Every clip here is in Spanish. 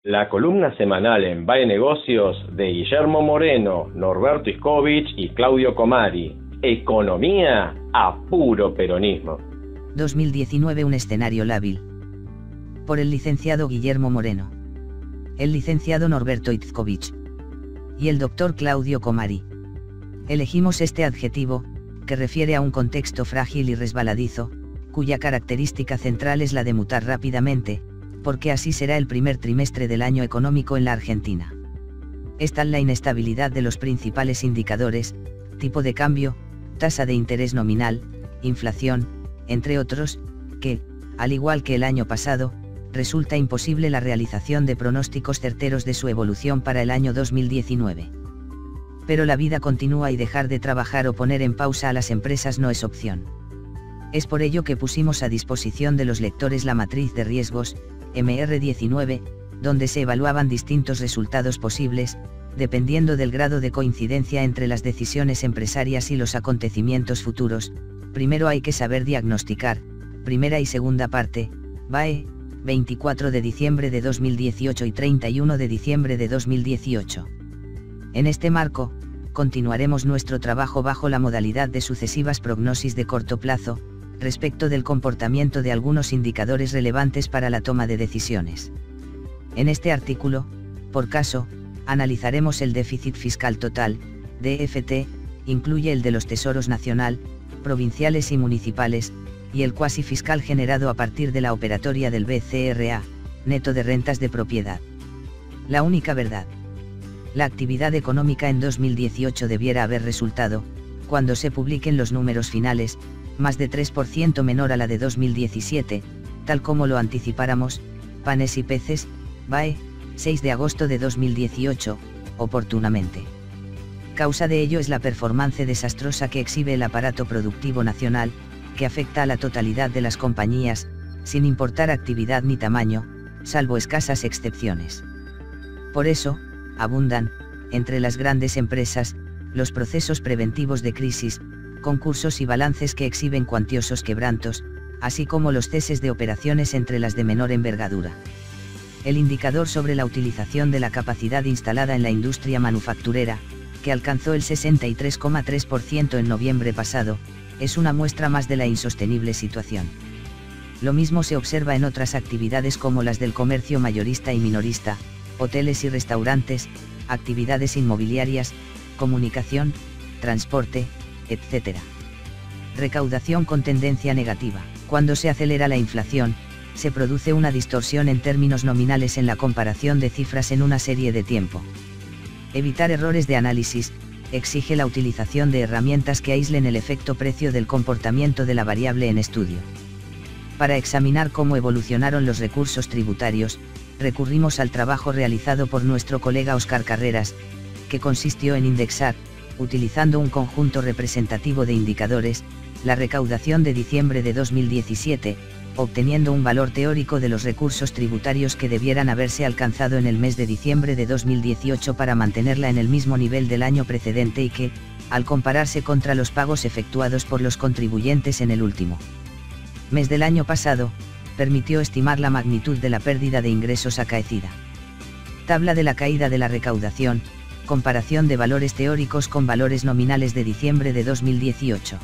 La columna semanal en BAE Negocios de Guillermo Moreno, Norberto Iscovich y Claudio Comari. Economía a puro peronismo. 2019, un escenario lábil. Por el licenciado Guillermo Moreno, el licenciado Norberto Iscovich y el doctor Claudio Comari. Elegimos este adjetivo, que refiere a un contexto frágil y resbaladizo, cuya característica central es la de mutar rápidamente, porque así será el primer trimestre del año económico en la Argentina. Es tal la inestabilidad de los principales indicadores, tipo de cambio, tasa de interés nominal, inflación, entre otros, que, al igual que el año pasado, resulta imposible la realización de pronósticos certeros de su evolución para el año 2019. Pero la vida continúa y dejar de trabajar o poner en pausa a las empresas no es opción. Es por ello que pusimos a disposición de los lectores la matriz de riesgos, MR19, donde se evaluaban distintos resultados posibles, dependiendo del grado de coincidencia entre las decisiones empresarias y los acontecimientos futuros. Primero hay que saber diagnosticar, primera y segunda parte, BAE, 24 de diciembre de 2018 y 31 de diciembre de 2018. En este marco, continuaremos nuestro trabajo bajo la modalidad de sucesivas prognosis de corto plazo, respecto del comportamiento de algunos indicadores relevantes para la toma de decisiones. En este artículo, por caso, analizaremos el déficit fiscal total, DFT, incluye el de los tesoros nacional, provinciales y municipales, y el cuasi fiscal generado a partir de la operatoria del BCRA, neto de rentas de propiedad. La única verdad. La actividad económica en 2018 debiera haber resultado, cuando se publiquen los números finales, más de 3% menor a la de 2017, tal como lo anticipáramos, Panes y Peces, BAE, 6 de agosto de 2018, oportunamente. Causa de ello es la performance desastrosa que exhibe el aparato productivo nacional, que afecta a la totalidad de las compañías, sin importar actividad ni tamaño, salvo escasas excepciones. Por eso, abundan, entre las grandes empresas, los procesos preventivos de crisis, concursos y balances que exhiben cuantiosos quebrantos, así como los ceses de operaciones entre las de menor envergadura. El indicador sobre la utilización de la capacidad instalada en la industria manufacturera, que alcanzó el 63,3% en noviembre pasado, es una muestra más de la insostenible situación. Lo mismo se observa en otras actividades como las del comercio mayorista y minorista, hoteles y restaurantes, actividades inmobiliarias, comunicación, transporte, etc. Recaudación con tendencia negativa. Cuando se acelera la inflación, se produce una distorsión en términos nominales en la comparación de cifras en una serie de tiempo. Evitar errores de análisis exige la utilización de herramientas que aíslen el efecto precio del comportamiento de la variable en estudio. Para examinar cómo evolucionaron los recursos tributarios, recurrimos al trabajo realizado por nuestro colega Óscar Carreras, que consistió en indexar, utilizando un conjunto representativo de indicadores, la recaudación de diciembre de 2017, obteniendo un valor teórico de los recursos tributarios que debieran haberse alcanzado en el mes de diciembre de 2018 para mantenerla en el mismo nivel del año precedente y que, al compararse contra los pagos efectuados por los contribuyentes en el último mes del año pasado, permitió estimar la magnitud de la pérdida de ingresos acaecida. Tabla de la caída de la recaudación, comparación de valores teóricos con valores nominales de diciembre de 2018.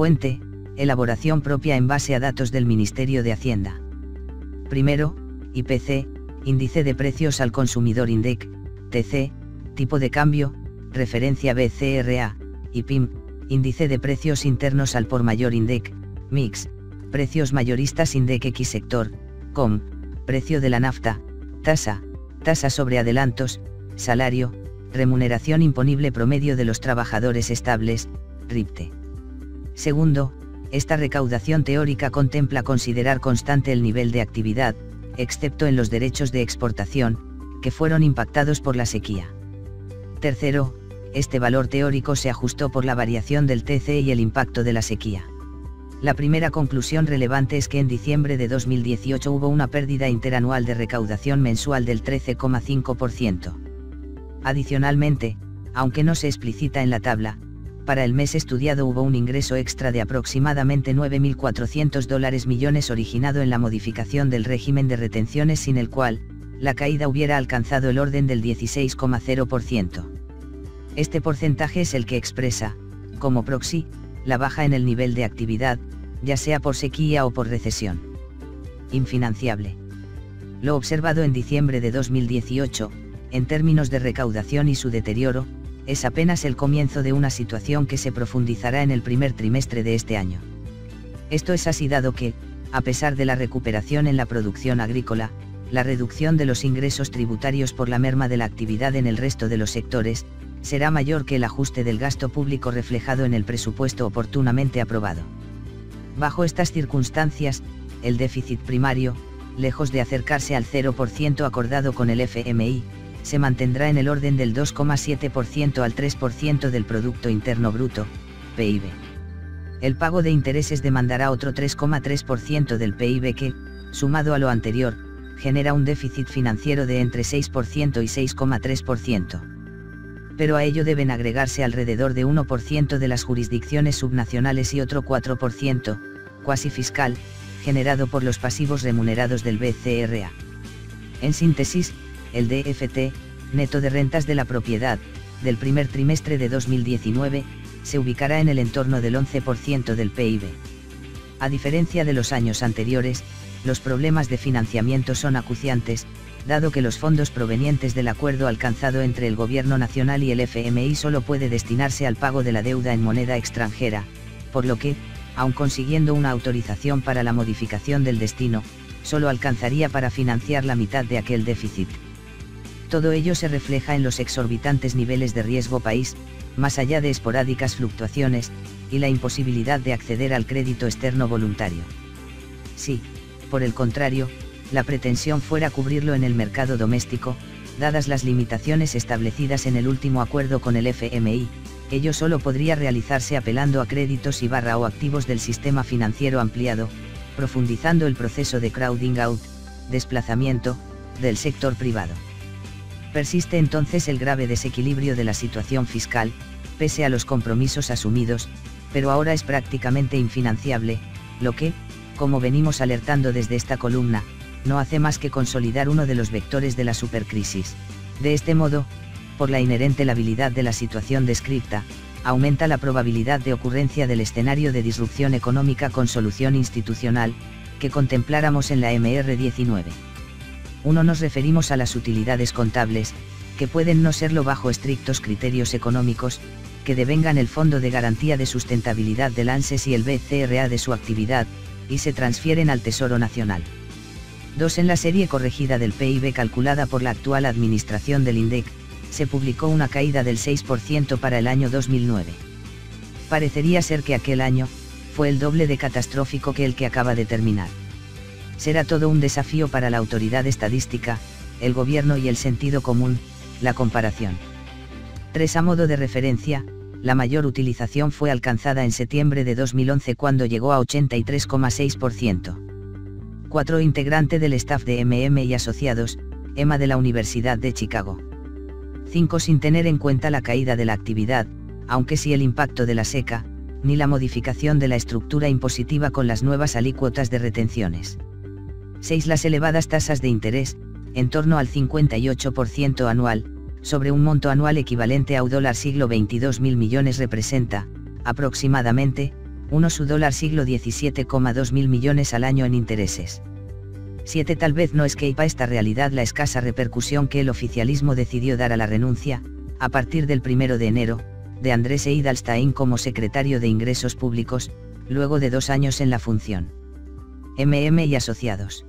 Fuente, elaboración propia en base a datos del Ministerio de Hacienda. Primero, IPC, índice de precios al consumidor INDEC, TC, tipo de cambio, referencia BCRA, y PIM, índice de precios internos al por mayor INDEC, MIX, precios mayoristas INDEC X sector, COM, precio de la nafta, tasa sobre adelantos, salario, remuneración imponible promedio de los trabajadores estables, RIPTE. Segundo, esta recaudación teórica contempla considerar constante el nivel de actividad, excepto en los derechos de exportación, que fueron impactados por la sequía. Tercero, este valor teórico se ajustó por la variación del TC y el impacto de la sequía. La primera conclusión relevante es que en diciembre de 2018 hubo una pérdida interanual de recaudación mensual del 13,5%. Adicionalmente, aunque no se explicita en la tabla, para el mes estudiado hubo un ingreso extra de aproximadamente $9.400 millones originado en la modificación del régimen de retenciones, sin el cual, la caída hubiera alcanzado el orden del 16,0%. Este porcentaje es el que expresa, como proxy, la baja en el nivel de actividad, ya sea por sequía o por recesión. Infinanciable. Lo observado en diciembre de 2018, en términos de recaudación y su deterioro, es apenas el comienzo de una situación que se profundizará en el primer trimestre de este año. Esto es así dado que, a pesar de la recuperación en la producción agrícola, la reducción de los ingresos tributarios por la merma de la actividad en el resto de los sectores, será mayor que el ajuste del gasto público reflejado en el presupuesto oportunamente aprobado. Bajo estas circunstancias, el déficit primario, lejos de acercarse al 0% acordado con el FMI, se mantendrá en el orden del 2,7% al 3% del Producto Interno Bruto, PIB. El pago de intereses demandará otro 3,3% del PIB que, sumado a lo anterior, genera un déficit financiero de entre 6% y 6,3%. Pero a ello deben agregarse alrededor de 1% de las jurisdicciones subnacionales y otro 4%, cuasi fiscal, generado por los pasivos remunerados del BCRA. En síntesis, el DFT, neto de rentas de la propiedad, del primer trimestre de 2019, se ubicará en el entorno del 11% del PIB. A diferencia de los años anteriores, los problemas de financiamiento son acuciantes, dado que los fondos provenientes del acuerdo alcanzado entre el Gobierno Nacional y el FMI solo puede destinarse al pago de la deuda en moneda extranjera, por lo que, aun consiguiendo una autorización para la modificación del destino, solo alcanzaría para financiar la mitad de aquel déficit. Todo ello se refleja en los exorbitantes niveles de riesgo país, más allá de esporádicas fluctuaciones, y la imposibilidad de acceder al crédito externo voluntario. Si, por el contrario, la pretensión fuera cubrirlo en el mercado doméstico, dadas las limitaciones establecidas en el último acuerdo con el FMI, ello solo podría realizarse apelando a créditos o activos del sistema financiero ampliado, profundizando el proceso de crowding out, desplazamiento, del sector privado. Persiste entonces el grave desequilibrio de la situación fiscal, pese a los compromisos asumidos, pero ahora es prácticamente infinanciable, lo que, como venimos alertando desde esta columna, no hace más que consolidar uno de los vectores de la supercrisis. De este modo, por la inherente labilidad de la situación descripta, aumenta la probabilidad de ocurrencia del escenario de disrupción económica con solución institucional, que contempláramos en la MR19. 1. Nos referimos a las utilidades contables, que pueden no serlo bajo estrictos criterios económicos, que devengan el Fondo de Garantía de Sustentabilidad del ANSES y el BCRA de su actividad, y se transfieren al Tesoro Nacional. 2. En la serie corregida del PIB calculada por la actual administración del INDEC, se publicó una caída del 6% para el año 2009. Parecería ser que aquel año fue el doble de catastrófico que el que acaba de terminar. Será todo un desafío para la autoridad estadística, el gobierno y el sentido común, la comparación. 3. A modo de referencia, la mayor utilización fue alcanzada en septiembre de 2011 cuando llegó a 83,6%. 4. Integrante del staff de y Asociados, EMA de la Universidad de Chicago. 5. Sin tener en cuenta la caída de la actividad, aunque sí el impacto de la seca, ni la modificación de la estructura impositiva con las nuevas alícuotas de retenciones. 6. Las elevadas tasas de interés, en torno al 58% anual, sobre un monto anual equivalente a $22.000 millones representa, aproximadamente, $17.2 mil millones al año en intereses. 7. Tal vez no escapa esta realidad la escasa repercusión que el oficialismo decidió dar a la renuncia, a partir del 1 de enero, de Andrés Eidalstein como secretario de Ingresos Públicos, luego de 2 años en la función. MM y Asociados.